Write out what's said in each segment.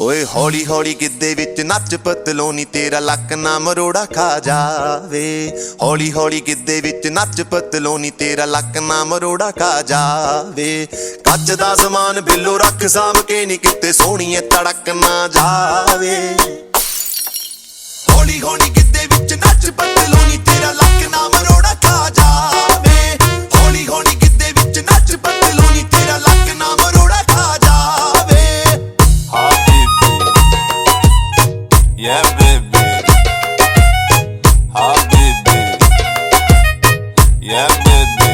ਓਏ ਹੌਲੀ ਹੌਲੀ ਗਿੱਧੇ ਵਿੱਚ ਨੱਚ ਪਤਲੋਨੀ ਤੇਰਾ ਲੱਕ ਨਾ ਮਰੋੜਾ ਖਾ ਜਾਵੇ। ਹੌਲੀ ਹੌਲੀ ਗਿੱਧੇ ਵਿੱਚ ਨੱਚ ਪਤਲੋਨੀ ਤੇਰਾ ਲੱਕ ਨਾ ਮਰੋੜਾ ਖਾ ਜਾਵੇ। ਕੱਚ ਦਾ ਸਮਾਨ ਬਿੱਲੋ ਰੱਖ ਸਾਂਭ ਕੇ ਨੀ ਕਿਤੇ ਸੋਹਣੀਏ ਤੜਕ ਨਾ ਜਾਵੇ। ਹੌਲੀ ਹੌਲੀ ਗਿੱਧੇ ਵਿੱਚ ਨੱਚ ਪਤਲੋਨੀ ਤੇਰਾ ਲੱਕ ਨਾ ਮਰੋੜਾ ਖਾ ਜਾਵੇ। ਹੌਲੀ ਹੌਲੀ ਗਿੱਧੇ ਵਿੱਚ ਨੱਚ ਪਤਲੋਨੀ ਤੇਰਾ ਲੱਕ ਨਾ ਮਰੋੜਾ ਖਾ ਜਾਵੇ। Yeah, baby. Ah, baby. Yeah, baby.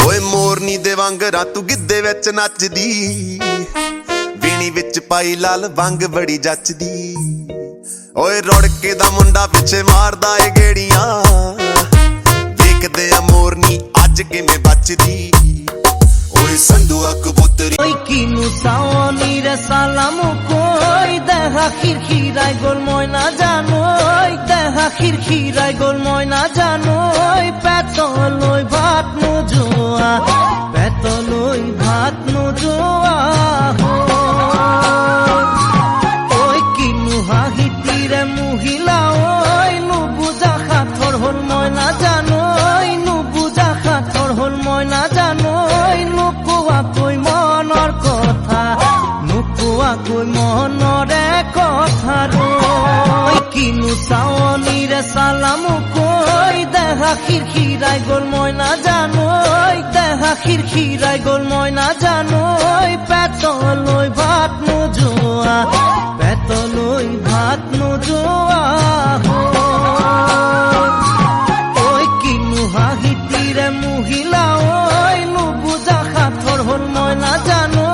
ਓਏ ਮੋਰਨੀ ਦੇ ਵਾਂਗਰਾਂ ਤੂੰ ਗਿੱਧੇ ਵਿੱਚ ਨੱਚਦੀ, ਵੀਣੀ ਵਿੱਚ ਪਾਈ ਲਾਲ ਵੰਗ ਬੜੀ ਜੱਚਦੀ। ਓਏ ਰੁੜਕੇ ਦਾ ਮੁੰਡਾ ਪਿੱਛੇ ਮਾਰਦਾ ਏ ਗੇੜੀਆਂ, ਵੇਖਦੇ ਆ ਮੋਰਨੀ ਅੱਜ ਕਿਵੇਂ ਬਚਦੀ। ਓਏ ਸੰਧੂਆ ਕਬੂਤਰੀ ওই কিনু চাওনি রে সালাম কই দেখা খিরখিরাই গোল ময়না জানোই দেখা খিরখিরাই গোল ময়না জানোই পেতলই ভাত নোজোয়া পেতলই ভাত নোজোয়া ওই কিনু হাহিতি রে মহিলা ওই নুবুজা খাথর হল ময়না জানোই নুবুজা খাথর হল ময়না জানোই নুকুয়া কই মনৰ কথা নুকুয়া কই মনৰে কথা ৰৈ কিনু চাৱনিৰে চালাম কৈ দেহা খিৰখিৰাই গ'ল মই নাজানোই দেহা খিৰখিৰাই গ'ল মই নাজানোই পেটলৈ ভাত নোযোৱা পেটলৈ ভাত নোযোৱা ঐ কিনু হাঁহিতিৰে মহিলা ঐ নুবুজা সাঁথৰ হ'ল মই নাজানো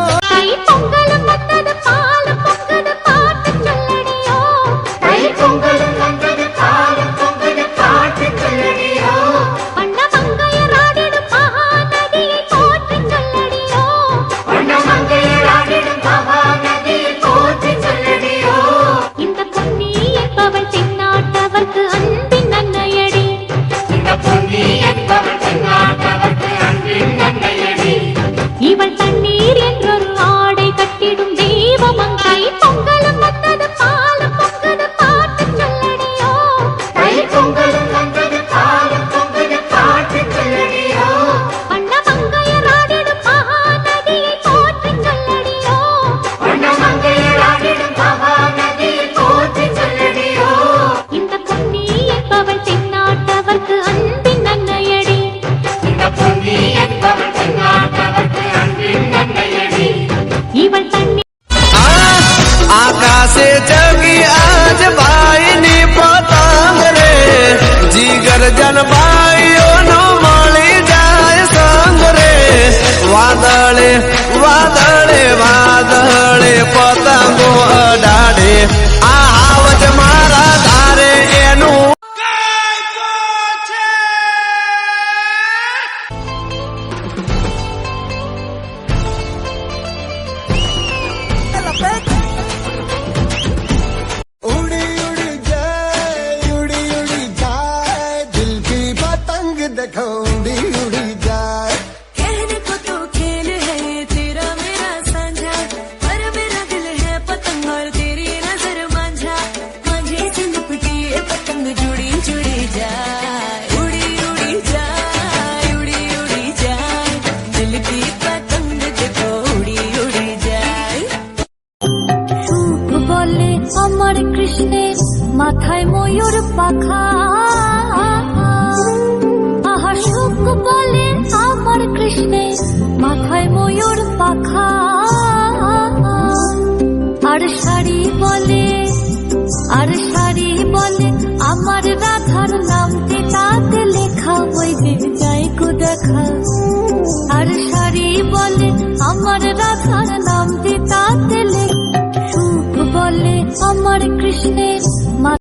आकाशे जगी आज भाई नी पतंग रे जिगर जन भाइयों नो मળી જાય સંગ રે વાદળે વાદળે વાદળે પતંગો અડાડે આ આવજ મારા ધારે એનું देखो उड़ी उड़ी जाए। कहने को तो खेल है ये तेरा मेरा साझा, पर मेरा दिल है पतंग और तेरी नजर मांझा। मांझे से लिपटी ये पतंग जुड़ी जुड़ी जाए, उड़ी उड़ी जाए, उड़ी उड़ी जाए, दिल की पतंग देखो उड़ी उड़ी जाए। বলে আমার কৃষ্ণের মাথায় ময়ূর পাখা